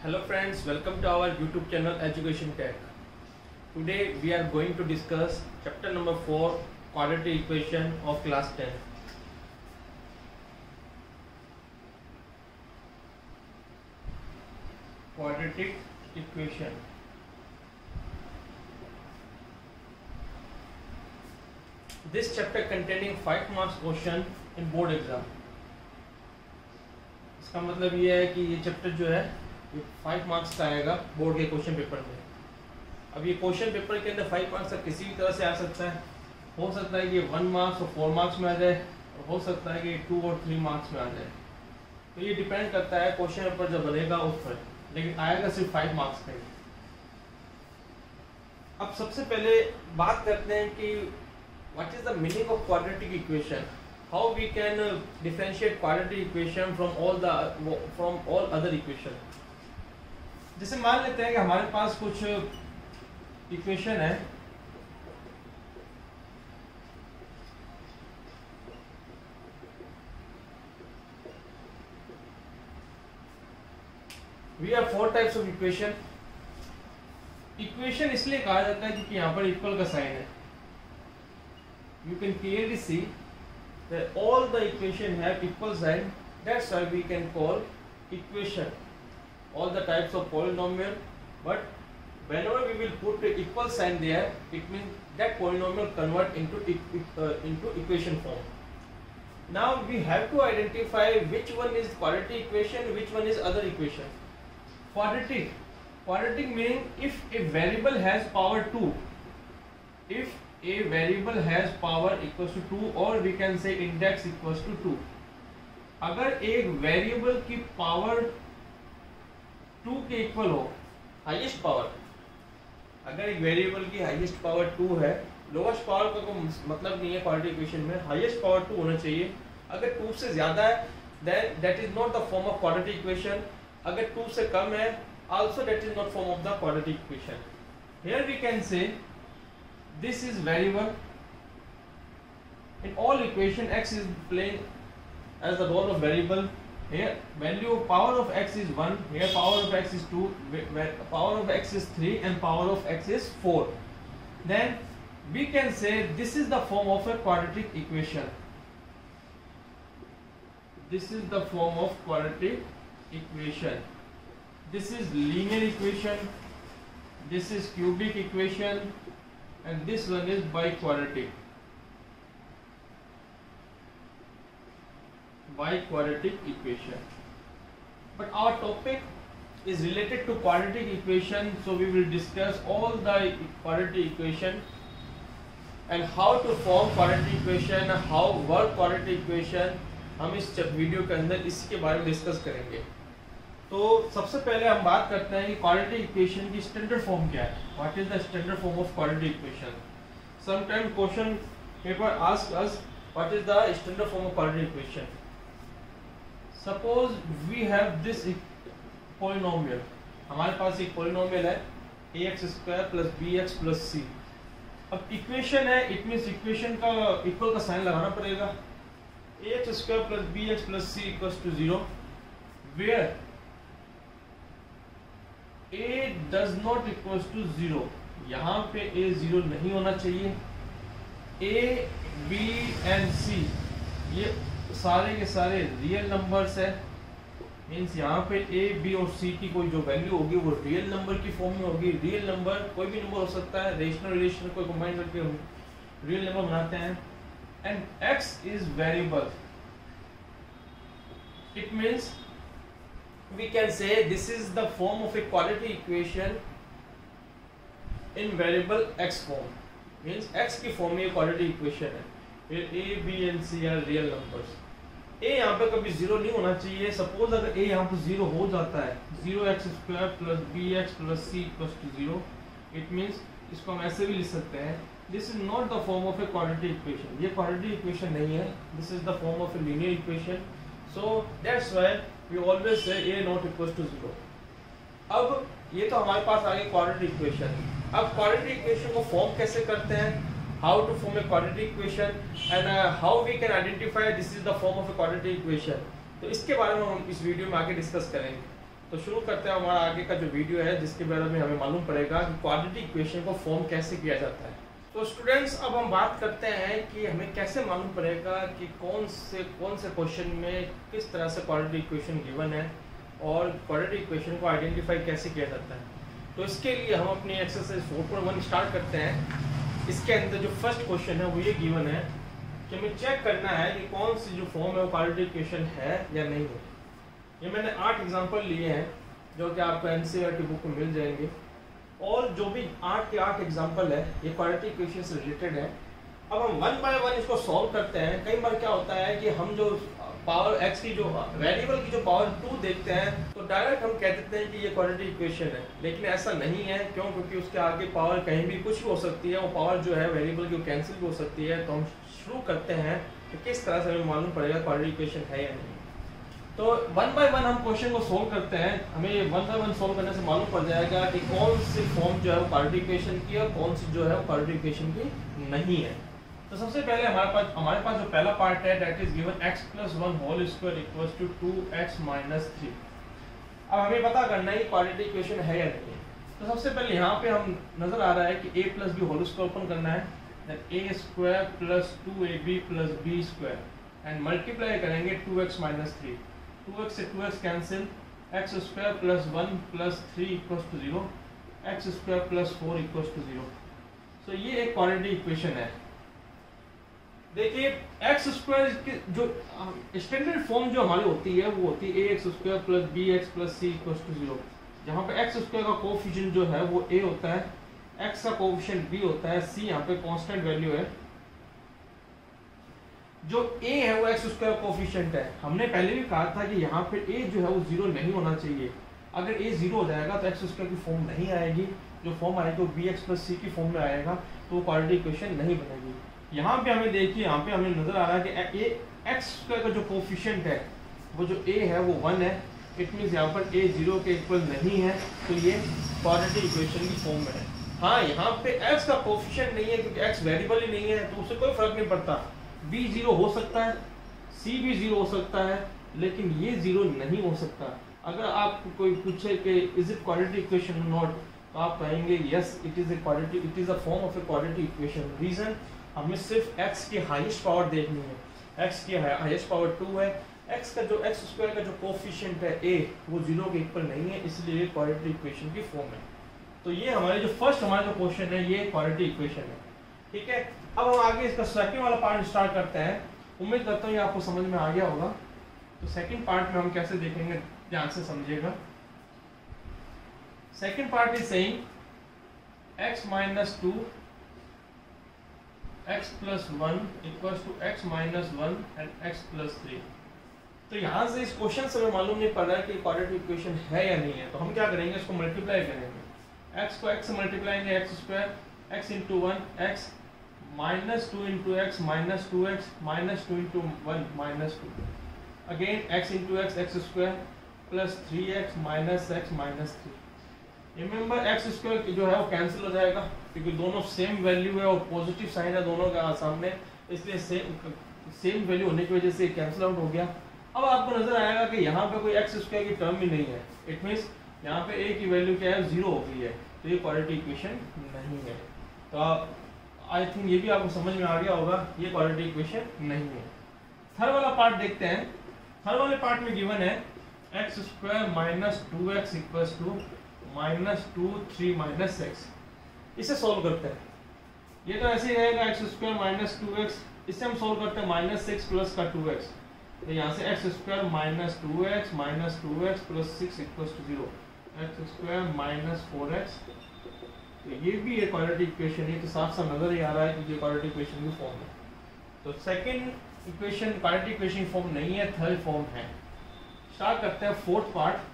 Hello friends, welcome to our YouTube channel Education Tech. Today we are going to discuss chapter number 4, quadratic equation of class 10. Quadratic equation. This chapter containing 5 marks question in board exam. इसका मतलब ये है कि ये chapter जो है ये 5 marks का आएगा बोर्ड के क्वेश्चन पेपर में। अब ये क्वेश्चन पेपर के अंदर 5 मार्क्स का किसी भी तरह से आ सकता है। हो सकता है कि ये 1 मार्क्स और 4 मार्क्स में आ जाए, और हो सकता है कि 2 और 3 मार्क्स में आ जाए। तो ये डिपेंड करता है क्वेश्चन पेपर जब बनेगा उस पर, लेकिन आएगा सिर्फ 5 मार्क्स का ही। अब सबसे पहले बात करते हैं कि what is the meaning of quadratic equation, how we can differentiate quadratic equation from all other equation. जैसे मान लेते हैं कि हमारे पास कुछ इक्वेशन है, we have 4 types of equation. Equation इसलिए कहा जाता है क्योंकि यहाँ पर इक्वल का साइन है। You can clearly see that all the equation have equal sign. That's why we can call equation all the types of polynomial. But whenever we will put the equal sign there, it means that polynomial convert into equation form. Now we have to identify which one is quadratic equation, which one is other equation. Quadratic meaning if a variable has power 2, if a variable has power equals to 2, or we can say index equals to 2. अगर एक variable की power 2 के equal हो, highest power, अगर एक variable की highest power 2 है, lowest power का कोई मतलब नहीं है क्वाड्रेटिक इक्वेशन में, हाईएस्ट पावर 2 होना चाहिए। अगर 2 से ज्यादा है then that is not the form of quadratic equation. अगर 2 से कम है also that is not form of the quadratic equation. Here we can say this is variable. In all equation x is playing as the role of variable. Here value of power of x is 1, here power of x is 2, power of x is 3, and power of x is 4. Then we can say this is the form of a quadratic equation. This is the form of quadratic equation. This is linear equation, this is cubic equation, and this one is biquadratic. Biquadratic equation. But our topic is related to quadratic equation, so we will discuss all the quadratic equation and how to form quadratic equation, how work quadratic equation. हम इस video के अंदर इसके बारे में discuss करेंगे। तो सबसे पहले हम बात करते हैं कि क्वाड्रेटिक इक्वेशन की स्टैंडर्ड फॉर्म क्या है। What is the standard form of quadratic equation. Sometime question paper ask us what is the standard form of quadratic equation. Suppose we have this polynomial, हमारे पास एक पॉलिनोमियल है ax² + bx + c। अब equation है, it means equation का equal का sign लगाना पड़ेगा। ax² + bx + c = 0, where a does not equals to 0। यहाँ पे a 0 नहीं होना चाहिए। a, b and c ये सारे के सारे रियल नंबर्स है, मीन्स यहाँ पे a, b और c की कोई जो वैल्यू होगी वो रियल नंबर की फॉर्म में होगी। रियल नंबर कोई भी नंबर हो सकता है, रेशनल रिलेशन को कंबाइन करके हम रियल नंबर बनाते हैं। And x is variable, it means we can say this is the form of a quadratic equation in variable x form, means x की फॉर्म में quadratic equation है। फिर a, b and c are real numbers। a यहाँ पे कभी 0 नहीं होना चाहिए। सपोज अगर a यहाँ पे 0 हो जाता है, 0x² + bx + c = 0, it means इसको हम ऐसे भी लिख सकते हैं, this is not the form of a quadratic equation. ये क्वाड्रेटिक इक्वेशन नहीं है, this is the form of a linear equation. So that's why we always say a not equals to 0। अब ये तो हमारे पास आ गई क्वाड्रेटिक इक्वेशन। अब क्वाड्रेटिक इक्वेशन को फॉर्म कैसे करते हैं, how to form a quadratic equation and how we can identify this is the form of a quadratic equation. तो इसके बारे में हम इस वीडियो में आगे डिस्कस करेंगे। तो शुरू करते हैं हमारा आगे का जो वीडियो है, जिसके बारे में हमें मालूम पड़ेगा कि क्वाड्रेटिक इक्वेशन को फॉर्म कैसे किया जाता है। तो स्टूडेंट्स, अब हम बात करते हैं कि हमें कैसे मालूम पड़ेगा कि कौन से क्वेश्चन में किस तरह से क्वाड्रेटिक इक्वेशन गिवन है और क्वाड्रेटिक इक्वेशन को आइडेंटिफाई कैसे किया जाता है। तो इसके लिए हम अपनी एक्सरसाइज 4.1 स्टार्ट करते हैं। इसके अंदर जो फर्स्ट क्वेश्चन है वो ये गिवन है कि हमें चेक करना है कि कौन सी जो फॉर्म है वो क्वाड्रेटिक इक्वेशन है या नहीं है। ये मैंने 8 एग्जांपल लिए हैं जो कि आपको एनसीईआरटी बुक में मिल जाएंगे, और जो भी 8 के 8 एग्जांपल है ये क्वाड्रेटिक इक्वेशन से रिलेटेड है। अब हम 1 बाय 1 इसको सॉल्व करते हैं। कई बार क्या होता है कि हम जो पावर x की जो वेरिएबल की जो पावर 2 देखते हैं तो डायरेक्ट हम कह देते हैं कि ये क्वाड्रेटिक इक्वेशन है, लेकिन ऐसा नहीं है। क्यों? क्योंकि उसके आगे पावर कहीं भी कुछ भी हो सकती है, वो पावर जो है वेरिएबल की कैंसिल भी हो सकती है। तो हम शुरू करते हैं कि किस तरह से हमें मालूम पड़ेगा क्वाड्रेटिक इक्वेशन है या नहीं। तो 1 बाय 1 हम क्वेश्चन को सोल्व करते हैं। हमें 1 बाय 1 सोल्व करने से मालूम पड़ जाएगा कि कौन सी फॉर्म जो है वो क्वाड्रेटिक इक्वेशन की है और कौन सी जो है वो क्वाड्रेटिक इक्वेशन की नहीं है। तो सबसे पहले हमारे पास जो पहला पार्ट है that is given x + 1 whole square equals to 2x - 3। अब हमें पता करना है कि क्वाड्रेटिक इक्वेशन है या नहीं। तो सबसे पहले यहाँ पे हम नजर आ रहा है कि a + b whole square open करना है, then a square + 2ab + b square and multiply करेंगे 2x - 3। 2x से 2x cancel, x square + 1 + 3 = 0, x square + 4 = 0। So ये एक क्वाड्रेटिक इक्वेशन है। देखिए एक्स स्क्वायर की जो स्टैंडर्ड फॉर्म जो हमारी होती है वो होती है ax स्क्वायर + bx + c = 0, जहाँ पे x स्क्वायर का कोफिशिएंट जो है वो a होता है, x का कोफिशिएंट b होता है, c यहाँ पे कांस्टेंट वैल्यू है। जो a है वो x स्क्वायर कोफिशिएंट है। हमने पहले भी कहा था कि यहाँ पे a जो है वो 0 नहीं होना चाहिए। अगर a 0 हो जाएगा तो x स्क्वायर की फॉर्म नहीं आएगी, जो फॉर्म आएगी वो bx + c की फॉर्म में आएगा, तो वो क्वाड्रेटिक इक्वेशन नहीं बनेगी। यहाँ पे हमें देखिए, यहाँ पे हमें नजर आ रहा है कि एक्स स्क्वायर का जो कोफिशिएंट है वो जो a है वो 1 है। इट मीन्स यहाँ पर a 0 के इक्वल नहीं है, तो ये क्वाड्रेटिक इक्वेशन की फॉर्म में है। हाँ, यहाँ पे x का कोफिशिएंट नहीं है क्योंकि x वेरिएबल ही नहीं है, तो उससे कोई फर्क नहीं पड़ता। b 0 हो सकता है, c भी 0 हो सकता है, लेकिन ये 0 नहीं हो सकता। अगर आपको कोई पूछे कि is it quadratic equation not, तो आप कहेंगे yes it is a form of a quadratic equation. Reason, हमें सिर्फ x की हाईएस्ट पावर देखनी है। x की हाईएस्ट पावर 2 है, x स्क्वायर का जो कोफिशिएंट है a वो 0 के इक्वल नहीं है, इसलिए क्वाड्रेटिक इक्वेशन की फॉर्म है। तो ये हमारा जो क्वेश्चन है ये क्वाड्रेटिक इक्वेशन है। ठीक है, अब हम आगे इसका सेकंड वाला पार्ट स्टार्ट करते हैं। उम्मीद करता हूँ ये आपको समझ में आ गया होगा। तो सेकंड पार्ट में हम कैसे देखेंगे, ध्यान से समझिएगा। Second part is saying x - 2 x + 1 = x - 1 and x + 3। तो यहाँ से इस क्वेश्चन से हमें मालूम नहीं पड़ रहा है कि क्वाड्रेटिक इक्वेशन है या नहीं है। तो हम क्या करेंगे, इसको मल्टीप्लाई करेंगे। x को x से मल्टीप्लाई करेंगे, x square x × 1 x -2 × x -2x -2 × 1 -2 again x × x square + 3x - x -3। Remember x square जो है वो कैंसिल हो जाएगा क्योंकि दोनों सेम वैल्यू है और पॉजिटिव साइन है दोनों का सामने, इसलिए सेम वैल्यू होने की वजह से कैंसिल आउट हो गया। अब आपको नजर आएगा कि यहाँ पे कोई x स्क्वायर की टर्म भी नहीं है। इट मींस यहाँ पे a की वैल्यू क्या है, 0 हो गई है, तो ये क्वाड्रेटिक इक्वेशन नहीं है। तो आई थिंक ये भी आपको समझ में आ गया होगा, ये क्वाड्रेटिक इक्वेशन नहीं है। थर्ड वाला पार्ट देखते हैं। थर्ड वाले पार्ट में गिवन है x स्क्वायर - 2x = -2 3 - x। इसे सोल्व करते हैं। ये तो ऐसे ही रहेगा, x स्क्वायर - 2x, इसे हम सोल्व करते हैं -6 प्लस का 2x। तो यहाँ से x square - 2x + 6 = 0, x square - 4x। तो ये भी एक क्वाड्रेटिक इक्वेशन है, तो साफ साफ नजर ही आ रहा है कि ये क्वाड्रेटिक इक्वेशन की फॉर्म है। तो सेकंड इक्वेशन क्वाड्रेटिक इक्वेशन की फॉर्म नहीं है, थर्ड फॉर्म है। स्टार्ट करते हैं फोर्थ पार्ट।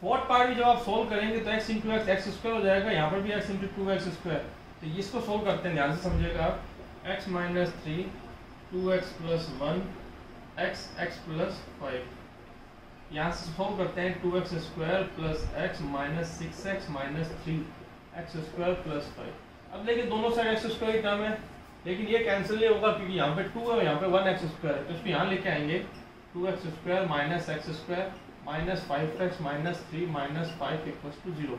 फोर्थ पार्ट भी जब आप सोल्व करेंगे तो x × x स्क्वायर हो जाएगा, यहाँ पर भी x × 2x स्क्वायर। तो इसको सोल्व करते हैं, ध्यान से समझिएगा आप। x - 3 2x + 1 x + 5। यहाँ से सोल्व करते हैं 2x square + x - 6x - 3 x square + 5। अब देखिए दोनों साइड x स्क्वायर की टर्म है, लेकिन ये कैंसिल नहीं होगा क्योंकि यहाँ पे 2 है, यहाँ पे 1x स्क्वायर है, तो इसको यहाँ लेके आएंगे 2x square minus x square minus 5x minus 3 minus 5 equals to 0।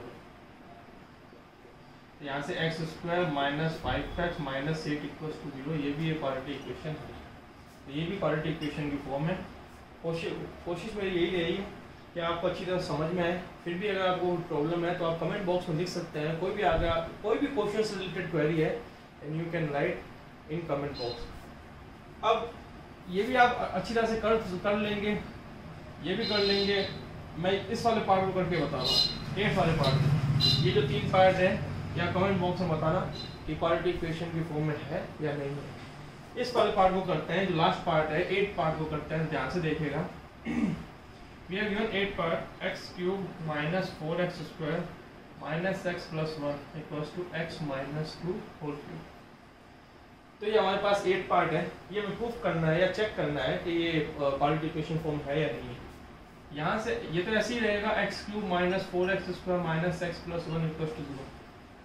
यहाँ से x square minus 5x minus 8 equals to 0, ये भी एक क्वाड्रेटिक इक्वेशन है, तो ये भी क्वाड्रेटिक इक्वेशन की फॉर्म है। कोशिश मेरी यही रही है कि आपको अच्छी तरह समझ में आए। फिर भी अगर आपको प्रॉब्लम है तो आप कमेंट बॉक्स में लिख सकते हैं, कोई भी अगर कोई भी क्वेश्चन से रिलेटेड क्वेरी है and you can write in comment box. अब ये भी आप अच्छी तरह से कर लेंगे, ये भी कर लेंगे। मैं इस वाले पार्ट को करके बता रहा हूँ, 8 वाले पार्ट, ये जो 3 पार्ट है, या कमेंट बॉक्स में बताना कि क्वाड्रेटिक इक्वेशन की फॉर्म में है या नहीं है। इस वाले पार्ट को करते हैं, जो लास्ट पार्ट है 8 पार्ट को करते हैं, ध्यान से देखिएगा। We are given 8 part x cube minus 4x square minus x plus 1 equals to x minus 2 whole cube। तो ये हमारे पास 8 पार्ट है, ये हमें प्रूफ करना है या चेक करना है कि ये क्वाड्रेटिक इक्वेशन फॉर्म है या नहीं है। यहाँ से ये तो ऐसे ही रहेगा x cube minus 4x square minus x plus 1 equals to 0।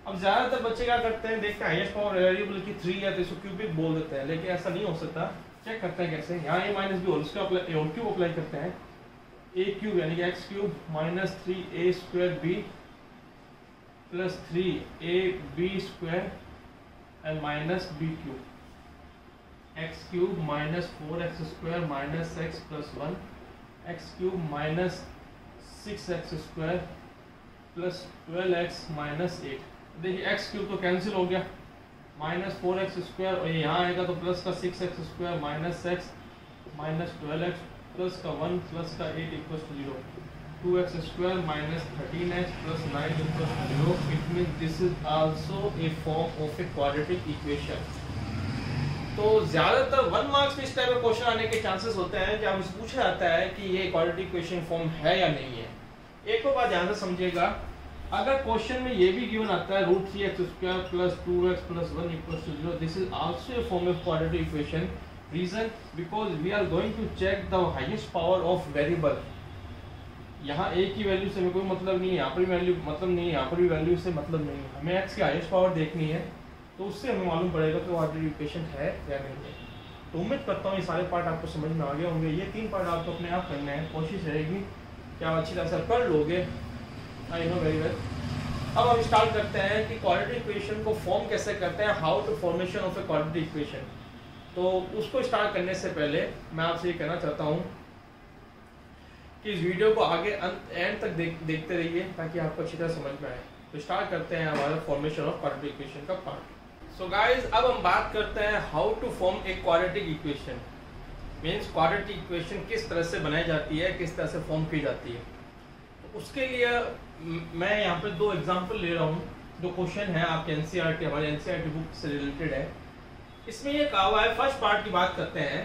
अब ज़्यादातर बच्चे क्या करते हैं, देखते हैं हाईएस्ट पावर वेरिएबल की 3 है तो इसको क्यूबिक बोल देते हैं, लेकिन ऐसा नहीं हो सकता। चेक करते हैं कैसे, यहाँ a minus b whole cube apply करते हैं, a क्यूब यानी कि x cube minus 3a square b plus 3ab square and minus b cube, x cube minus 4x square minus x plus 1, x cube minus 6x square plus 12x minus 8। देखिए x cube तो cancel हो गया, minus 4x square और ये यहाँ आएगा तो plus का 6x square minus x minus 12x plus का 1 प्लस का 8 equals to 0, 2x square minus 13x plus 9 equals to 0। It means this is also a form of a quadratic equation. तो ज़्यादातर 1 मार्क्स में इस टाइप का question आने के chances होते हैं कि हमसे पूछा जाता है कि ये क्वाड्रेटिक इक्वेशन फॉर्म है या नहीं है। एक और बात ध्यान से समझिएगा, अगर क्वेश्चन में ये भी गिवन आता है √3x square plus 2x plus 1 equals to 0, this is also a form of quadratic equation. Reason because we are going to check the highest power of variable। यहाँ a की वैल्यू से हमें कोई मतलब नहीं है, यहाँ पर भी वैल्यू मतलब नहीं है, यहाँ पर भी वैल्यू से मतलब नहीं है, हमें x की हाईएस्ट पावर देखनी है, तो उससे हमें मालूम पड़ेगा कि क्वाड्रेटिक इक्वेशन है या नहीं है। तो उम्मीद करता हूँ ये सारे पार्ट आपको समझ में आ गए होंगे। ये 3 पार्ट आपको अपने आप करने हैं, कोशिश रहेगी कि आप अच्छी तरह से कर लोगे, आई नो वेरी वेल। अब हम स्टार्ट करते हैं कि क्वाड्रेटिक इक्वेशन को फॉर्म कैसे करते हैं, how to formation of a quadratic equation. तो उसको स्टार्ट करने से पहले मैं आपसे ये कहना चाहता हूँ कि इस वीडियो को आगे एंड तक देखते रहिए ताकि आपको अच्छी तरह समझ में आए। तो स्टार्ट करते हैं हमारा फॉर्मेशन ऑफ क्वाड्रेटिक इक्वेशन का पार्ट। सो गाइस, अब हम बात करते हैं how to form a quadratic equation. Means quadratic equation किस तरह से बनाई जाती है, किस तरह से फॉर्म की जाती है। तो उसके लिए मैं यहाँ पे 2 एग्जाम्पल ले रहा हूँ, जो क्वेश्चन है आपके एनसीईआरटी, हमारे एनसीईआरटी बुक से रिलेटेड है। इसमें ये कहा हुआ है, फर्स्ट पार्ट की बात करते हैं,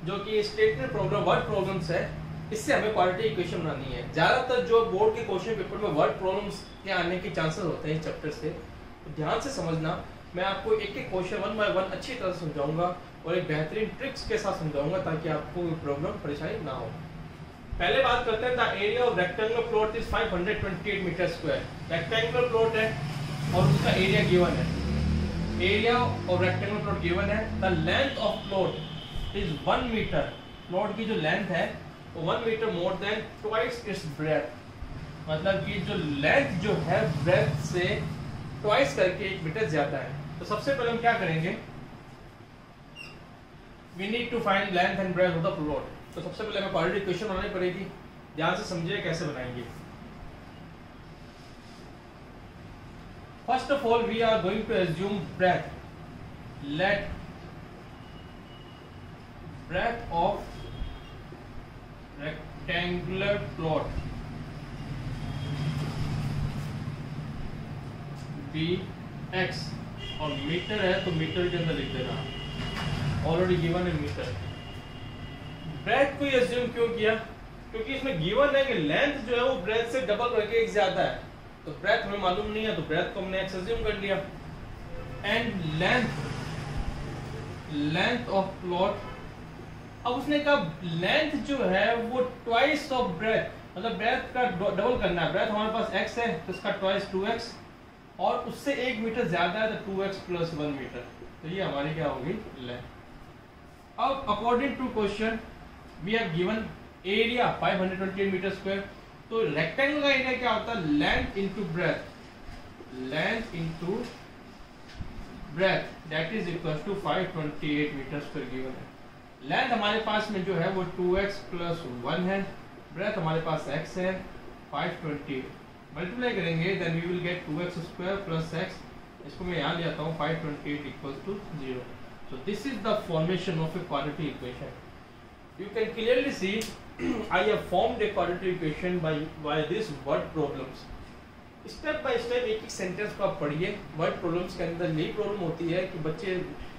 जो कि स्टेटमेंट प्रॉब्लम वर्ड प्रॉब्लम्स है, इससे हमें क्वाड्रेटिक इक्वेशन बनानी है। ज़्यादातर जो बोर्ड के क्वेश्चन पेपर में वर्ड प्रॉब्लम्स के आने के चांसेस होते हैं इस चैप्टर से, तो ध्यान से समझना। मैं आपको एक एक क्वेश्चन 1 बाय 1 अच्छी तरह से समझाऊंगा और एक बेहतरीन ट्रिक्स के साथ समझाऊंगा ताकि आपको प्रॉब्लम परेशानी ना हो। पहले बात करते हैं, the area of rectangular plot is 528 metre square. Rectangular plot है और उसका एरिया गिवन है। Area of rectangular plot given है। The length of plot is 1 metre. Plot की जो लेंथ है वो 1 metre more than twice its breadth. मतलब कि जो लेंथ जो है ब्रेथ से ट्वाइस करके 1 मीटर ज्यादा है। तो सबसे पहले हम क्या करेंगे, we need to find length and breadth of the plot. तो सबसे पहले हमें क्वाड्रेटिक इक्वेशन बनानी पड़ेगी। ध्यान से समझिए कैसे बनाएंगे। First of all, we are going to assume breadth. Let breadth of rectangular plot be x और मीटर है तो मीटर के अंदर लिख देना, ऑलरेडी गिवन है मीटर। ब्रेथ को एज्यूम क्यों किया, क्योंकि इसमें गिवन है कि लेंथ जो है वो ब्रेथ से डबल करके 1 ज्यादा है। तो ब्रेथ हमें मालूम नहीं है तो ब्रेथ को हमने x एज्यूम कर लिया। एंड लेंथ ऑफ प्लॉट, अब उसने कहा लेंथ जो है वो ट्वाइस ऑफ ब्रेथ, मतलब ब्रेथ का डबल करना है। ब्रेथ हमारे पास x है तो इसका ट्वाइस 2x और उससे 1 मीटर ज्यादा है तो 2x प्लस 1 मीटर। तो ये हमारी क्या होगी लेंथ। अब according to question we have given area 528 metre square, तो रेक्टेंगल का एरिया क्या होता है length into breadth, length into breadth that is equal to 528 metre square given है। लेंथ हमारे पास में जो है वो 2x प्लस 1 है, ब्रेथ हमारे पास x है 528, मल्टीप्लाई करेंगे then we will get 2x square plus x, इसको मैं यहाँ ले आता हूँ 528 equal to 0। So this is the formation of a quadratic equation. You can clearly see I have formed a quadratic equation by this word problems. Step by step एक एक sentence को आप पढ़िए। वर्ड प्रॉब्लम्स के अंदर यही problem होती है कि बच्चे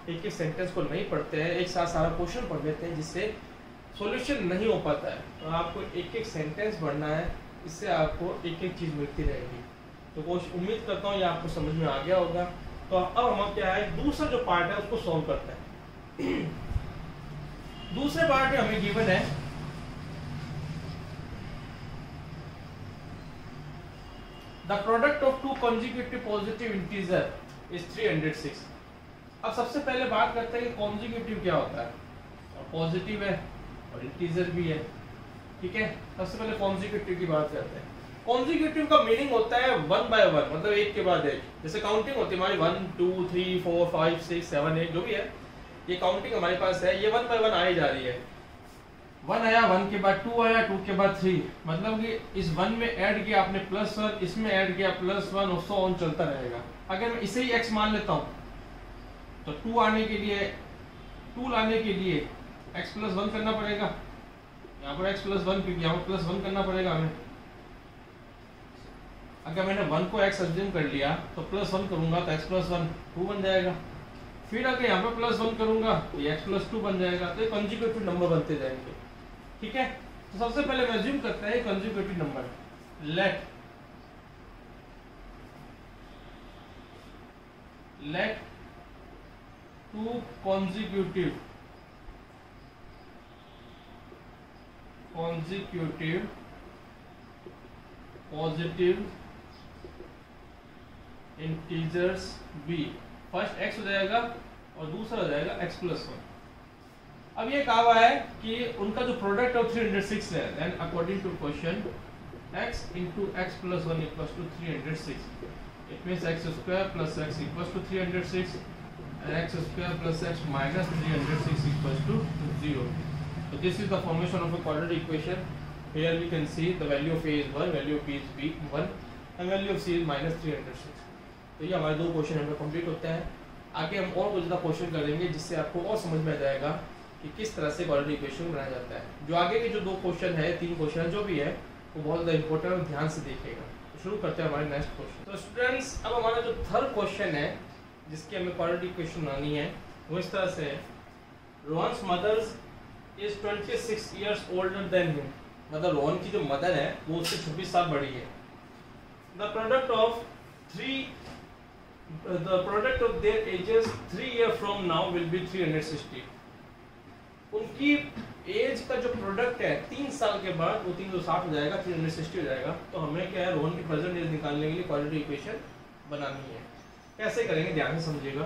एक एक सेंटेंस को नहीं पढ़ते हैं, एक साथ सारा क्वेश्चन पढ़ लेते हैं जिससे सॉल्यूशन नहीं हो पाता है। तो आपको एक एक सेंटेंस पढ़ना है, इससे आपको एक एक चीज़ मिलती रहेगी। तो कोशिश उम्मीद करता हूँ ये आपको समझ में आ गया होगा। तो अब हम क्या है दूसरा जो पार्ट है उसको सॉल्व करते हैं। दूसरे पार्ट में हमें गिवन है the product of two consecutive positive integer is 306। अब सबसे पहले बात करते हैं कि कॉन्जिक्यूटिव क्या होता है, पॉजिटिव है और इंटीजर भी है, ठीक है। सबसे पहले कॉन्जिक्यूटिव की बात करते हैं। कॉन्जिक्यूटिव का मीनिंग होता है 1 बाय 1, मतलब एक के बाद एक। जैसे काउंटिंग होती है हमारी 1 2 3 4 5 6 7 8 जो भी है, ये काउंटिंग हमारे पास है, ये 1 बाय 1 आई जा रही है। 1 आया, 1 के बाद 2 आया, 2 के बाद 3, मतलब कि इस 1 में ऐड किया आपने +1, इसमें ऐड किया +1 और सो ऑन चलता रहेगा। अगर मैं इसे ही x मान लेता हूँ तो 2 आने के लिए 2 लाने के लिए x + 1 करना पड़ेगा, यहाँ पर x + 1 क्योंकि यहाँ पर +1 करना पड़ेगा हमें। अगर मैंने 1 को x अज्यूम कर लिया तो +1 करूंगा तो x + 1 2 बन जाएगा। फिर अगर यहाँ पे +1 करूंगा तो ये x + 2 बन जाएगा। तो ये कंजुगेटिव नंबर बनते जाएंगे, ठीक है। तो सबसे पहले मैं अज्यूम करते हैं consecutive number. Let two consecutive positive integers b, first x हो जाएगा और दूसरा हो जाएगा x + 1। अब ये कहा हुआ है कि उनका जो प्रोडक्ट ऑफ 306 है, then according to question x into x + 1 equals to 306, it means x² + x equals to 306 and x² + x minus 306 equals to 0. So this is the formation of a quadratic equation. Here we can see the value of a is 1, value of b is 1 and value of c is -306. तो ये हमारे दो question हमें complete होते हैं। आगे हम और कुछ ज़्यादा क्वेश्चन करेंगे जिससे आपको और समझ में आ जाएगा कि किस तरह से क्वाड्रेटिक इक्वेशन बनाया जाता है। जो आगे के जो 2 क्वेश्चन है 3 क्वेश्चन जो भी है वो बहुत ज़्यादा इंपॉर्टेंट और ध्यान से देखिएगा। तो शुरू करते हैं हमारे नेक्स्ट क्वेश्चन। तो स्टूडेंट्स अब हमारा जो थर्ड क्वेश्चन है जिसकी हमें क्वाड्रेटिक इक्वेशन बनानी है वो इस तरह से है। Rohan's mother is 26 years older than him, मतलब रोहन की जो मदर है वो उससे 26 साल बड़ी है। The product of their edges 3 years from now will be 360। उनकी एज का जो प्रोडक्ट है 3 साल के बाद वो 360 हो जाएगा, 360 हो जाएगा। तो हमें क्या है रोहन की प्रेजेंट एज निकालने के लिए क्वाड्रेटिक इक्वेशन बनानी है। कैसे करेंगे ध्यान से समझिएगा।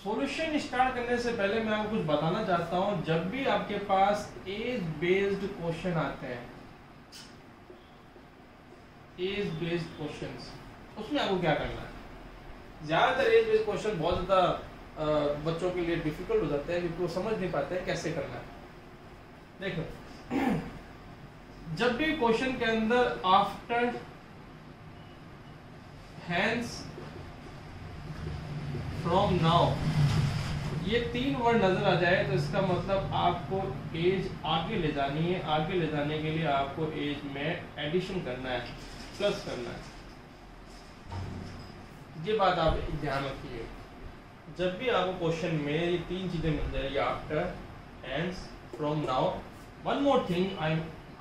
सॉल्यूशन स्टार्ट करने से पहले मैं आपको कुछ बताना चाहता हूं। जब भी आपके पास एज बेस्ड क्वेश्चन आते हैं, एज बेस्ड क्वेश्चंस, उसमें आपको क्या करना है। ज्यादातर एज बेस्ड क्वेश्चन बहुत ज्यादा बच्चों के लिए डिफिकल्ट हो जाते हैं क्योंकि वो समझ नहीं पाते हैं कैसे करना है। देखो जब भी क्वेश्चन के अंदर आफ्टर, हैंस, फ्रॉम नाउ ये 3 वर्ड नजर आ जाए तो इसका मतलब आपको एज आगे ले जानी है। आगे ले जाने के लिए आपको एज में एडिशन करना है, प्लस करना है। ये बात आप ध्यान रखिए। जब भी आपको क्वेश्चन में ये 3 चीजें मिल जाएगी, after, hence, from now, one more thing I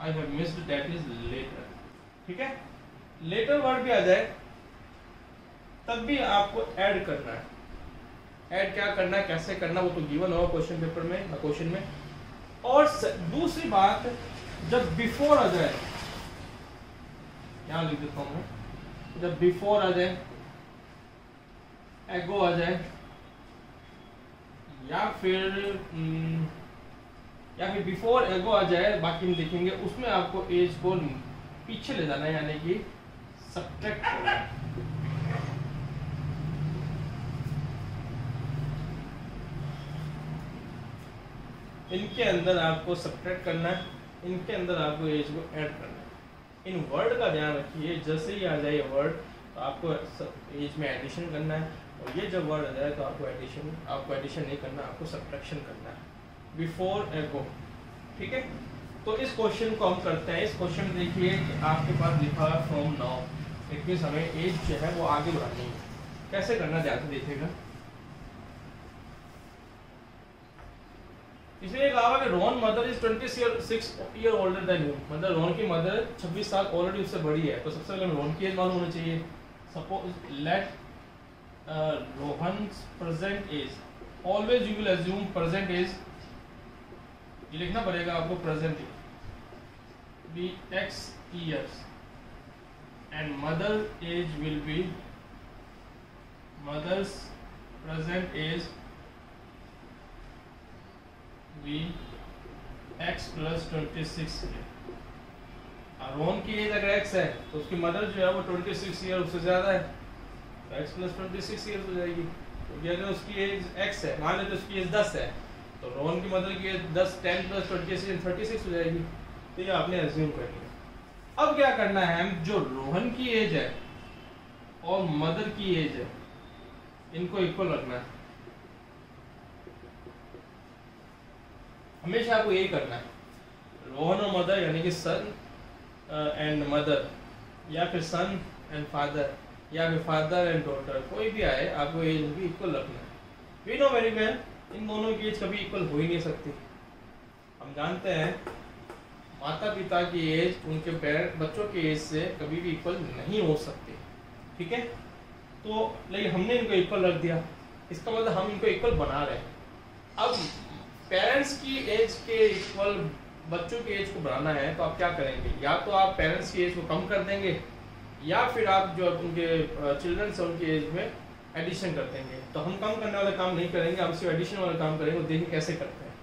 have missed that is later, ठीक है। लेटर वर्ड भी आ जाए तब भी आपको ऐड करना है। ऐड क्या करना है, कैसे करना, वो तो गिवन होगा क्वेश्चन पेपर में, क्वेश्चन में। और दूसरी बात, जब बिफोर आ जाए, यहां लिख देता हूं मैं, जब बिफोर आ जाए, एगो आ जाए, या फिर बिफोर एगो आ जाए, बाकी हम देखेंगे। उसमें आपको एज को पीछे ले जाना है, यानी कि सब्ट्रैक्ट करना है। इनके अंदर आपको सब्ट्रैक्ट करना है, इनके अंदर आपको एज को ऐड करना है। इन वर्ड का ध्यान रखिए, जैसे ही आ जाए वर्ड तो आपको एज में एडिशन करना है, और ये जब वर्ड आ जाए तो आपको एडिशन नहीं करना, आपको सब्ट्रैक्शन करना है बिफोर एगो। ठीक है, तो इस क्वेश्चन को हम करते हैं। इस क्वेश्चन में देखिए कि आपके पास लिखा है फ्रॉम नाउ, इट मींस हमें एज जो है वो आगे बढ़ानी है। कैसे करना, ध्यान से देखिएगा। इसलिए कहा हुआ कि Rohan mother is 26 year older than you, मतलब रोहन की मदर 26 साल ऑलरेडी उससे बड़ी है। तो सबसे पहले रोहन की एज मालूम होनी चाहिए। Suppose let Rohan's present age, always you will assume present age, ये लिखना पड़ेगा आपको, present be x years and mother age will be, mother's present age be x plus 26 year। Rohan की एज अगर x है तो उसकी मदर जो है वो 26 ईयर उससे ज्यादा है, तो x प्लस 26 ईयर हो जाएगी। क्योंकि अगर उसकी एज x है, मान लेते उसकी एज 10 है, तो रोहन की मदर की एज 10 प्लस 26 36 हो जाएगी। तो ये आपने एज्यूम कर लिया। अब क्या करना है, हम जो रोहन की एज है और मदर की एज है इनको इक्वल रखना है। हमेशा आपको यही करना है। रोहन और मदर यानी कि सन एंड मदर, या फिर सन एंड फादर, या फिर फादर एंड डॉटर, कोई भी आए आपको एज भी इक्वल रखना है। वी नो वेरी वेल इन दोनों की एज कभी इक्वल हो ही नहीं सकती। हम जानते हैं माता पिता की एज उनके पेरेंट बच्चों की एज से कभी भी इक्वल नहीं हो सकती। ठीक है, तो लेकिन हमने इनको इक्वल रख दिया, इसका मतलब हम इनको इक्वल बना रहे हैं। अब पेरेंट्स की एज के इक्वल बच्चों की एज को बढ़ाना है, तो आप क्या करेंगे, या तो आप पेरेंट्स की एज को कम कर देंगे, या फिर आप जो उनके चिल्ड्रन से उनकी एज में एडिशन कर देंगे। तो हम कम करने वाला काम नहीं करेंगे, हम सिर्फ एडिशन वाला काम करेंगे। देखिए कैसे करते हैं।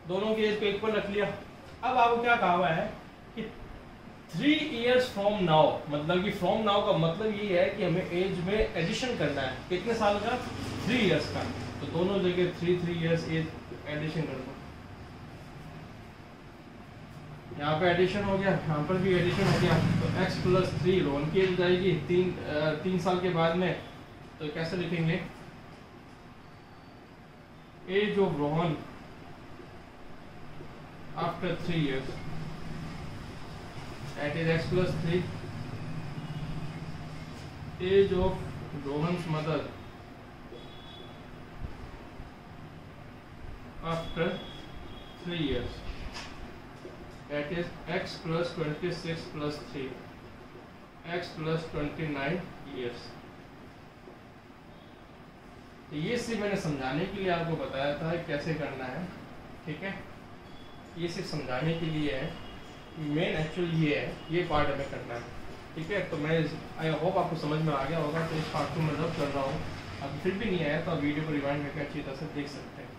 दोनों की एज को इक्वल रख लिया। अब आपको क्या कहा हुआ है कि 3 years फ्रॉम नाउ, मतलब कि फ्रॉम नाउ का मतलब ये है कि हमें एज में एडिशन करना है। कितने साल का, 3 years का। तो दोनों जगह 3 years एज एडिशन कर दो। यहाँ पे एडिशन हो गया, यहाँ पर भी एडिशन हो गया। तो x प्लस 3 रोहन की एज जाएगी 3 साल के बाद में। तो कैसे लिखेंगे, age of Rohan after 3 years, that is x plus 3, age of Rohan's mother after 3 years, that is x plus 26 plus 3, x plus 29 years। तो ये सिर्फ मैंने समझाने के लिए आपको बताया था कैसे करना है। ठीक है, ये सिर्फ समझाने के लिए है, मेन एक्चुअल ये है, ये पार्ट हमें करना है। ठीक है, तो मैं आई होप आपको समझ में आ गया होगा। तो इस पार्ट को मैं रब कर रहा हूँ, अब फिर भी नहीं आया तो आप वीडियो को रिवाइंड करके अच्छी तरह से देख सकते हैं।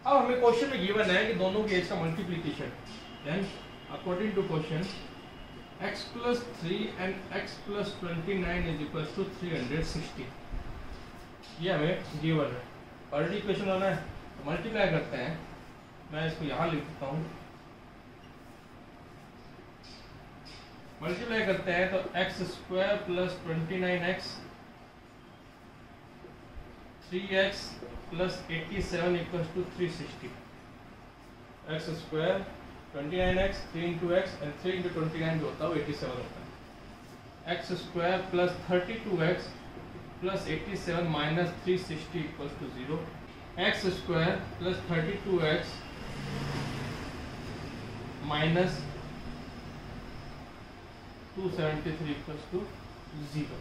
अब हमें क्वेश्चन में गिवन है कि दोनों की एज का multiplication, then according to question x plus 3 and x plus 29 is equals to 360। ये हमें गिवन है, ऑलरेडी इक्वेशन होना है, तो मल्टीप्लाई करते हैं। मैं इसको यहाँ लिख देता हूँ, मल्टीप्लाई करते हैं तो x square plus 29x 3x plus 87 equals to 360। X square 29x 3 into x and 3 into 29 जो होता है वो 87 होता है। X square plus 32x plus 87 minus 360 equals to 0। X square plus 32x minus 273 equals to 0।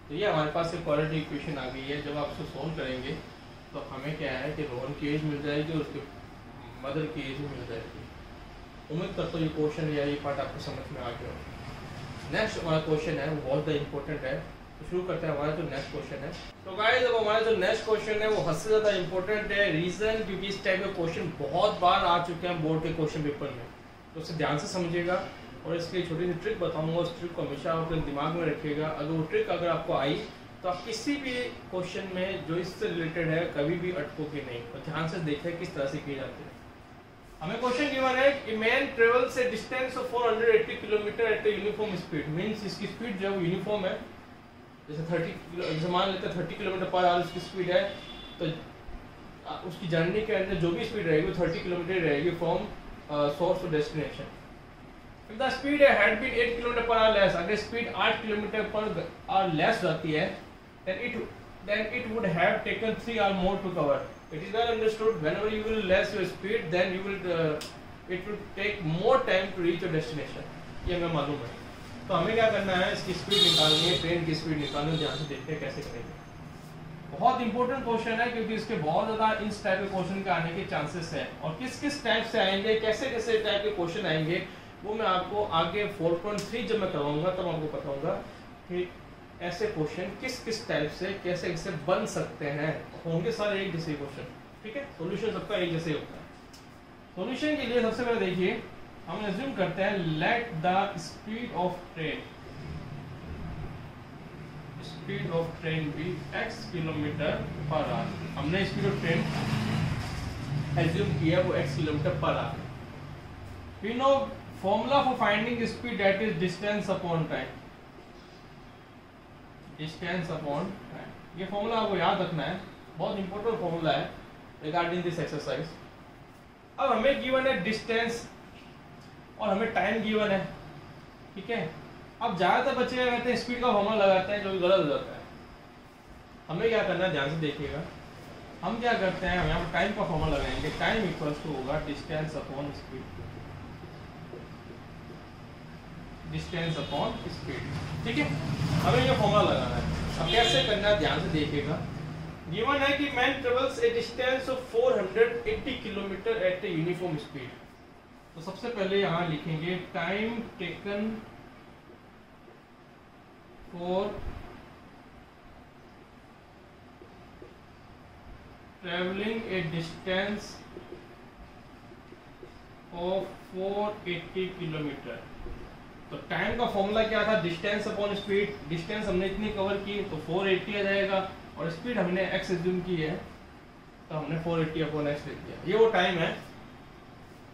तो ये हमारे पास एक क्वाड्रेटिक इक्वेशन आ गई है। जब आप इसको सॉल्व करेंगे तो हमें क्या है कि रोहन की एज मिल जाएगी और उसके मदर की एज मिल जाएगी। उम्मीद करता हूँ ये क्वेश्चन या ये पार्ट आपको समझ में आ गया हो। नेक्स्ट हमारा क्वेश्चन है वो बहुत ज़्यादा इंपॉर्टेंट है, तो शुरू करते हैं हमारा जो नेक्स्ट क्वेश्चन है। तो गाइस अब हमारा जो नेक्स्ट क्वेश्चन है वो हद से ज़्यादा इंपॉर्टेंट है। रीज़न क्योंकि इस टाइप के क्वेश्चन बहुत बार आ चुके हैं बोर्ड के क्वेश्चन पेपर में, तो उसे ध्यान से समझिएगा और इसकी छोटी सी ट्रिक बताऊंगा, उस ट्रिक को हमेशा अपने दिमाग में रखिएगा। अगर वो ट्रिक अगर आपको आई तो आप किसी भी क्वेश्चन में जो इससे रिलेटेड है कभी भी अटकोगे नहीं। तो ध्यान से देखें किस तरह से किए जाते हैं। हमें क्वेश्चन गिवन है कि man travels a distance of 480 kilometre at a uniform speed. Means इसकी स्पीड जो है वो यूनिफॉर्म है, जैसे 30 मान लेते हैं 30 किलोमीटर पर आवर उसकी स्पीड है, तो उसकी जर्नी के अंदर जो भी स्पीड रहेगी वो 30 किलोमीटर रहेगी from source to destination. If the speed had been 8 km per hour less, अगर speed 8 kilometre per our less जाती है, then it would have taken 3 hours more to cover. It is well understood. Whenever you will less your speed, then you will it will take more time to reach your destination. ये हमें मालूम है। तो हमें क्या करना है, इसकी स्पीड निकालनी है, ट्रेन की स्पीड निकालनी है। ध्यान से देखते हैं कैसे करेंगे। बहुत इंपॉर्टेंट क्वेश्चन है क्योंकि इसके बहुत ज़्यादा इस टाइप के क्वेश्चन के आने के चांसेस हैं, और किस किस टाइप से आएंगे, कैसे कैसे टाइप के क्वेश्चन आएंगे, वो मैं आपको आगे 4.3 जब मैं करवाऊंगा तब आपको बताऊंगा कि ऐसे क्वेश्चन किस किस टाइप से कैसे कैसे बन सकते हैं। होंगे सारे एक जैसे क्वेश्चन, ठीक है। सॉल्यूशन सबका एक जैसे होता है। सॉल्यूशन के लिए सबसे पहले देखिए, हम अज्यूम करते हैं let the speed of train be x kilometre per hour. हमने स्पीड ऑफ ट्रेन अज्यूम किया वो x kilometre per hour. We know formula for finding speed that is distance upon time. Distance upon time, ये formula आपको याद रखना है, बहुत important formula है रिगार्डिंग दिस एक्सरसाइज। अब हमें गिवन है डिस्टेंस और हमें टाइम गिवन है, ठीक है। अब ज़्यादातर बच्चे क्या कहते हैं, स्पीड का फॉर्मूला लगाते हैं, जो कि गलत हो जाता है। हमें क्या करना है, ध्यान से देखिएगा। हम क्या करते हैं, हम यहाँ पर टाइम का फॉर्मूला लगाएंगे। टाइम इक्वल्स टू होगा distance upon speed, distance upon speed, ठीक है। हमें ये फॉर्मूला लगाना है। अब कैसे करना है, ध्यान से देखिएगा। गिवन है कि man travels a distance of 480 kilometre at a uniform speed. तो सबसे पहले यहाँ लिखेंगे time taken for travelling a distance of 480 kilometre. तो टाइम का फॉर्मूला क्या था, डिस्टेंस अपॉन स्पीड। डिस्टेंस हमने इतनी कवर की तो 480 आ जाएगा, और स्पीड हमने x एज्यूम की है तो हमने 480 अपॉन x लिख दिया। ये वो टाइम है,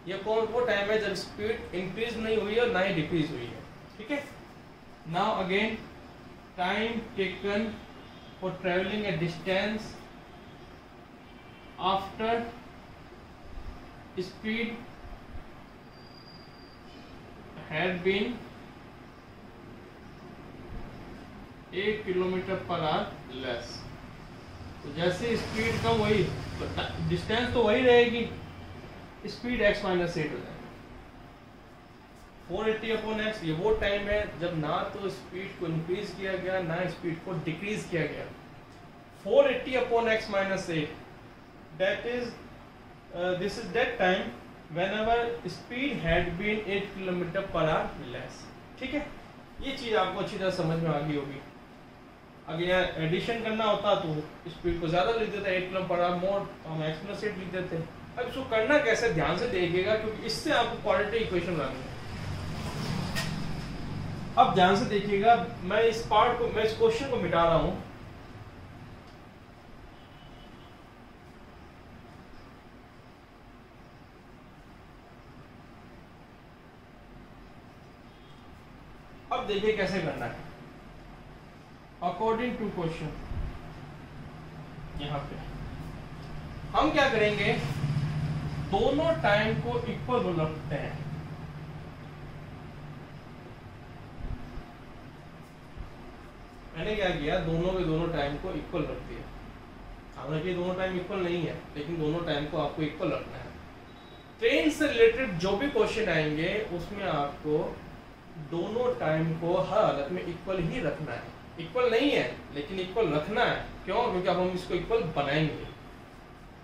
ये वो टाइम है जब स्पीड इंक्रीज नहीं हुई है और ना ही डिक्रीज हुई है, ठीक है। Now again time taken for travelling a distance after speed had been 8 kilometre per our less. तो जैसे स्पीड कम हुई तो डिस्टेंस तो वही रहेगी, स्पीड x माइनस 8 हो जाएगा। 480 अपॉन x, ये वो टाइम है जब ना तो स्पीड को इंक्रीज किया गया ना स्पीड को डिक्रीज किया गया। 480 upon x minus 8, that is this is that time whenever speed had been 8 kilometre per our less, ठीक है। ये चीज आपको अच्छी तरह समझ में आ गई होगी। अगर यहाँ एडिशन करना होता तो स्पीड को ज्यादा लिख देते, 8 किलोमीटर पर आवर मोर, तो हम x प्लस 8 लिख देते। अब इसको करना कैसे, ध्यान से देखिएगा क्योंकि इससे आपको क्वाड्रेटिक इक्वेशन लानी है। अब ध्यान से देखिएगा, मैं इस पार्ट को, मैं इस क्वेश्चन को मिटा रहा हूं। अब देखिए कैसे करना है अकॉर्डिंग टू क्वेश्चन। यहां पे हम क्या करेंगे, दोनों टाइम को इक्वल रखते हैं। मैंने क्या किया, दोनों के दोनों टाइम को इक्वल रख दिया। हालांकि दोनों टाइम इक्वल नहीं है, लेकिन दोनों टाइम को आपको इक्वल रखना है। ट्रेन से रिलेटेड जो भी क्वेश्चन आएंगे उसमें आपको दोनों टाइम को हर हालत में इक्वल ही रखना है। इक्वल नहीं है लेकिन इक्वल रखना है। क्यों? क्योंकि अब हम इसको इक्वल बनाएंगे।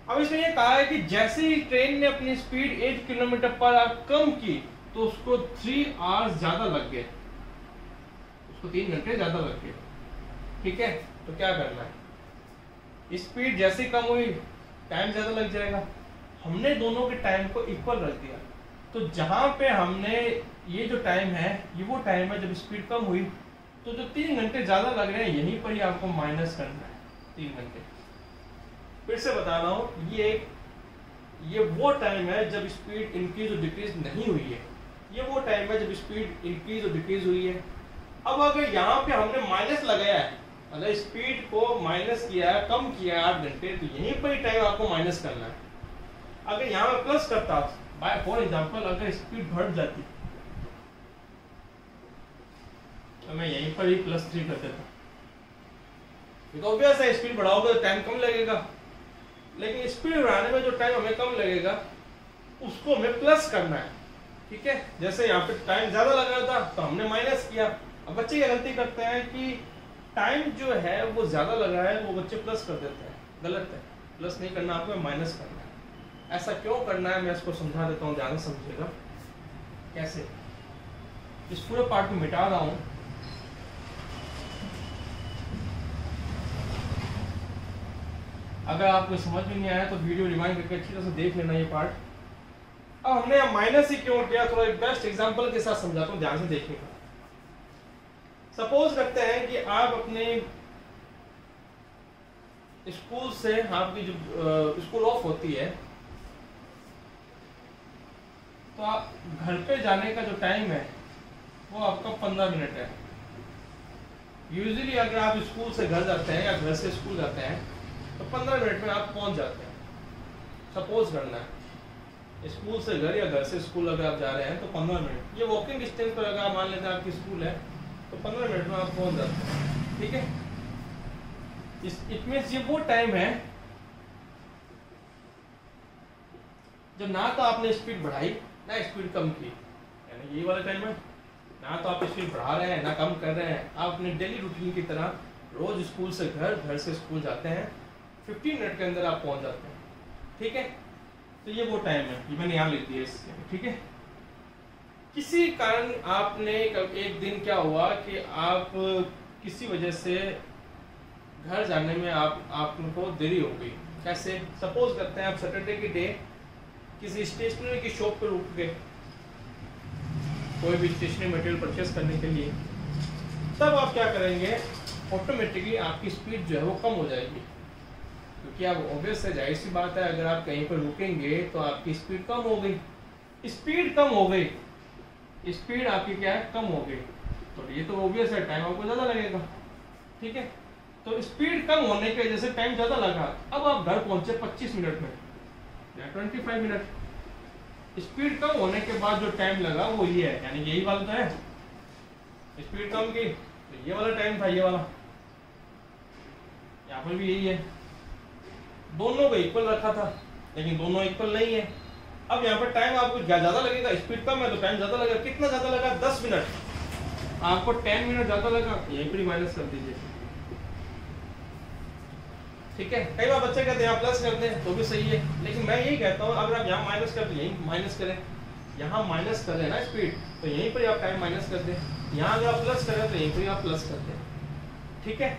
अब इसमें यह कहा है कि जैसे ही ट्रेन ने अपनी स्पीड 8 किलोमीटर पर आवर कम की तो उसको 3 आवर्स ज्यादा लग गए, उसको 3 घंटे ज्यादा लग गए। ठीक है, तो क्या करना है, स्पीड जैसे कम हुई टाइम ज्यादा लग जाएगा। हमने दोनों के टाइम को इक्वल रख दिया, तो जहां पे हमने ये जो टाइम है ये वो टाइम है जब स्पीड कम हुई, तो जो 3 घंटे ज्यादा लग रहे हैं यहीं पर ही आपको माइनस करना है 3 घंटे। फिर से बता रहा हूँ, ये वो टाइम है जब स्पीड इंक्रीज और डिक्रीज नहीं हुई है, ये वो टाइम है जब स्पीड इंक्रीज और डिक्रीज हुई है। अब अगर यहाँ पे हमने माइनस लगाया है, अगर स्पीड को माइनस किया है, कम किया है 8 घंटे, तो यहीं पर ही टाइम आपको माइनस करना है। अगर यहाँ पे प्लस करता, बाय फॉर एग्जांपल अगर स्पीड बढ़ जाती तो मैं यहीं पर ही +3 कर देता, तो ऑब्वियस है स्पीड बढ़ाओगे तो टाइम कम लगेगा, लेकिन स्पीड बढ़ाने में जो टाइम हमें कम लगेगा उसको हमें प्लस करना है। ठीक है, जैसे यहाँ पे टाइम ज्यादा लग रहा था तो हमने माइनस किया। अब बच्चे क्या गलती करते हैं कि टाइम जो है वो ज्यादा लगा है वो बच्चे प्लस कर देते हैं, गलत है, प्लस नहीं करना, आपको माइनस करना है। ऐसा क्यों करना है मैं इसको समझा देता हूँ, ध्यान से समझिएगा कैसे। इस पूरे पार्ट को मिटा रहा हूँ, अगर आपको समझ में नहीं आया तो वीडियो रिवाइंड करके अच्छी तरह से देख लेना ये पार्ट। अब हमने माइनस ही क्यों किया, थोड़ा एक बेस्ट एग्जांपल के साथ समझाता हूँ, ध्यान से देखिएगा। सपोज करते हैं कि आप अपने स्कूल से, आपकी जो स्कूल ऑफ होती है, तो आप घर पे जाने का जो टाइम है वो आपका 15 मिनट है। यूजुअली अगर आप स्कूल से घर जाते हैं या घर से स्कूल जाते हैं तो 15 मिनट में आप पहुंच जाते हैं। सपोज करना है स्कूल से घर या घर से स्कूल अगर आप जा रहे हैं तो 15 मिनट, ये वॉकिंग डिस्टेंस पर अगर आप मान लेते हैं आपकी स्कूल है तो 15 मिनट में आप पहुंच जाते हैं। ठीक है, इट मींस ये वो टाइम है जब ना तो आपने स्पीड बढ़ाई ना स्पीड कम की, यानी यही वाला टाइम है, ना तो आप स्पीड बढ़ा रहे हैं ना कम कर रहे हैं, आप अपने डेली रूटीन की तरह रोज स्कूल से घर, घर से स्कूल जाते हैं, 15 मिनट के अंदर आप पहुंच जाते हैं। ठीक है, तो ये वो टाइम है, ये मैंने यहाँ लिख दिया इससे। ठीक है, किसी कारण आपने एक दिन क्या हुआ कि आप किसी वजह से घर जाने में आपको देरी हो गई। कैसे, सपोज करते हैं आप सैटरडे के डे किसी स्टेशनरी की शॉप पर रुक गए कोई भी स्टेशनरी मटेरियल परचेस करने के लिए, तब आप क्या करेंगे, ऑटोमेटिकली आपकी स्पीड जो है वो कम हो जाएगी, क्योंकि आप ऑब्वियस है, जाहिर सी बात है, अगर आप कहीं पर रुकेंगे तो आपकी स्पीड कम हो गई। स्पीड कम हो गई, स्पीड आपकी क्या है, कम हो गई, तो ये तो ऑब्वियस है टाइम आपको ज़्यादा लगेगा। ठीक है, तो स्पीड कम होने की वजह से टाइम ज़्यादा लगा, अब आप घर पहुंचे 25 मिनट में या 25 मिनट। स्पीड कम होने के बाद जो टाइम लगा वो ये है, यानी यही वाला तो है, स्पीड कम की तो ये वाला टाइम था, ये वाला, यहाँ पर भी यही है, दोनों को इक्वल रखा था, लेकिन दोनों इक्वल नहीं है। अब यहाँ पर टाइम आपको ज्यादा लगेगा, स्पीड कम है तो टाइम ज्यादा लगेगा। कितना ज्यादा लगा, 10 मिनट, आपको 10 मिनट ज्यादा लगा, यहीं पर माइनस कर दीजिए। ठीक है, कई बार बच्चे कहते हैं यहाँ प्लस कर दें तो भी सही है, लेकिन मैं यही कहता हूँ अगर आप यहाँ माइनस कर दें यहीं माइनस करें, यहाँ माइनस कर दें ना स्पीड, तो यहीं पर आप टाइम माइनस कर दें, यहाँ अगर आप प्लस करें तो यहीं पर आप प्लस कर दें। ठीक है,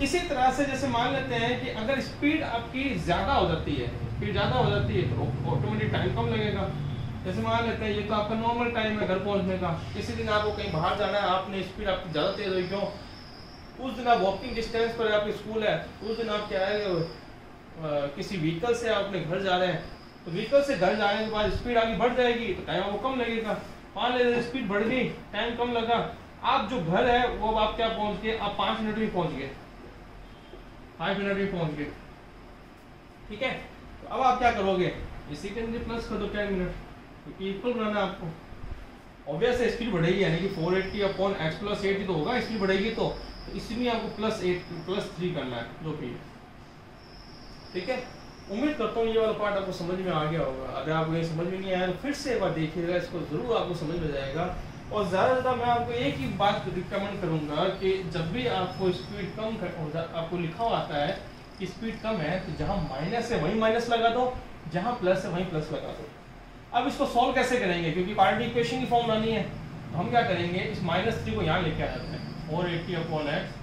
इसी तरह से जैसे मान लेते हैं कि अगर स्पीड आपकी ज्यादा हो जाती है, स्पीड ज्यादा हो जाती है तो ऑटोमेटिक टाइम कम लगेगा। जैसे मान लेते हैं ये तो आपका नॉर्मल टाइम है घर पहुंचने का, किसी दिन आपको कहीं बाहर जाना है, आपने स्पीड आपकी ज्यादा तेज हुई, क्यों, उस दिन आप वॉकिंग डिस्टेंस पर आपकी स्कूल है, उस दिन आप क्या है किसी व्हीकल से आप अपने घर जा रहे हैं, तो व्हीकल से घर जाने के बाद स्पीड आगे बढ़ जाएगी तो टाइम आपको कम लगेगा। मान लीजिए स्पीड बढ़ गई, टाइम कम लगा, आप जो घर है वो अब आप क्या पहुंच गए, आप 5 मिनट में पहुंच गए, 5 मिनट में पहुंच गए। ठीक है, तो अब आप क्या करोगे, इसी के अंदर प्लस कर दो 10 मिनट, क्योंकि इक्वल बनाना आपको। ऑब्वियस है स्पीड बढ़ेगी, यानी कि 480 अपॉन x + 80 तो होगा, स्पीड बढ़ेगी तो इसमें आपको +3 करना है जो भी है। ठीक है, उम्मीद करता हूँ ये वाला पार्ट आपको समझ में आ गया होगा। अगर आपको ये समझ में नहीं आया तो फिर से एक बार देखिएगा, इसको जरूर आपको समझ में जाएगा। और ज़्यादा से ज़्यादा मैं आपको एक ही बात रिकमेंड करूँगा कि जब भी आपको स्पीड कम आपको लिखा हुआ आता है कि स्पीड कम है, तो जहाँ माइनस है वहीं माइनस लगा दो, जहाँ प्लस है वहीं प्लस लगा दो। अब इसको सॉल्व कैसे करेंगे, क्योंकि क्वाड्रेटिक इक्वेशन की फॉर्म लानी है, तो हम क्या करेंगे, इस -3 को यहाँ लेके आ जाते हैं, 480 upon x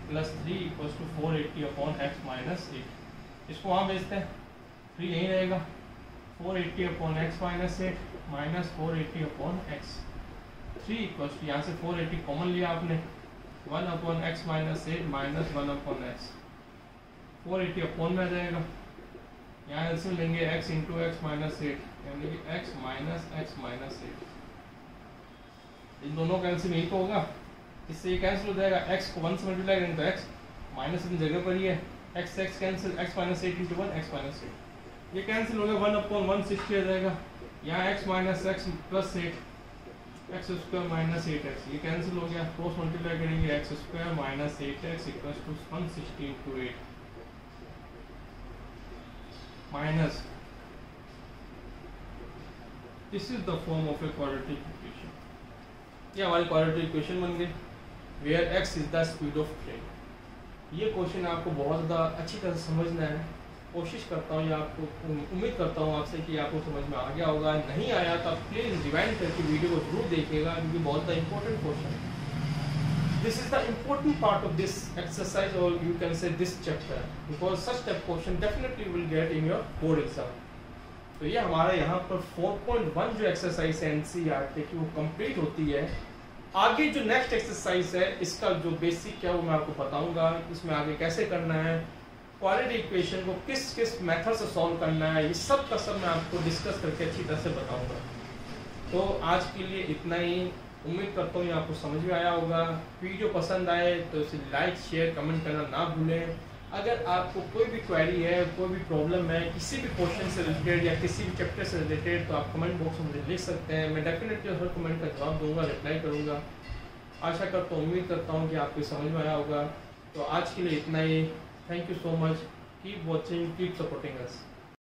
plus 3 equals to 480 upon x minus 8। इसको वहाँ भेजते हैं, 3 यहीं रहेगा, 480 upon x minus 8 minus 480 upon x. 3 equals to यहाँ से 480 कॉमन लिया आपने, 1 upon x minus 8 minus 1 upon x. 480 upon में आ जाएगा, यहाँ एलसीएम लेंगे x इंटू एक्स माइनस 8 यानी कि x माइनस एक्स माइनस 8। इन दोनों का एलसीएम यही तो होगा, इससे ये कैंसिल हो जाएगा, x को 1 से मल्टीप्लाई करेंगे तो x माइनस इन जगह पर ही है, x cancel, x minus 8 into 1 x minus 8, ये कैंसिल हो गया, 1 अपॉन 160 आ जाएगा, यहाँ x minus x plus 8 x square minus 8x, ये कैंसिल हो गया, क्रॉस मल्टीप्लाई करेंगे x square minus 8x equals to 160 into 8 minus, this is the form of a quadratic equation. ये हमारी क्वाड्रेटिक इक्वेशन बन गई, where x is the speed of train. ये question आपको बहुत ज़्यादा अच्छी तरह से समझना है, कोशिश करता हूँ या आपको उम्मीद करता हूँ आपसे कि आपको समझ में आ गया होगा। नहीं आया तो आप प्लीज़ रिवाइंड करके वीडियो को जरूर देखिएगा, क्योंकि बहुत ज़्यादा इंपॉर्टेंट क्वेश्चन है। This is the important part of this exercise, or you can say this chapter, because such type question definitely will get in your board exam. तो ये हमारा यहाँ पर 4.1 जो एक्सरसाइज है एनसीईआरटी की वो कंप्लीट होती है। आगे जो नेक्स्ट एक्सरसाइज है इसका जो बेसिक है वो मैं आपको बताऊंगा, इसमें आगे कैसे करना है, क्वाड्रेटिक इक्वेशन को किस किस मेथड से सॉल्व करना है, ये सब का सब मैं आपको डिस्कस करके अच्छी तरह से बताऊंगा। तो आज के लिए इतना ही, उम्मीद करता हूँ ये आपको समझ में आया होगा। वीडियो पसंद आए तो इसे लाइक शेयर कमेंट करना ना भूलें। अगर आपको कोई भी क्वेरी है, कोई भी प्रॉब्लम है किसी भी क्वेश्चन से रिलेटेड या किसी भी चैप्टर से रिलेटेड, तो आप कमेंट बॉक्स में मुझे लिख सकते हैं, मैं डेफिनेटली हर कमेंट का जवाब दूंगा, रिप्लाई करूँगा। आशा करता हूँ, उम्मीद करता हूँ कि आपको समझ में आया होगा। तो आज के लिए इतना ही, thank you so much, keep watching, keep supporting us.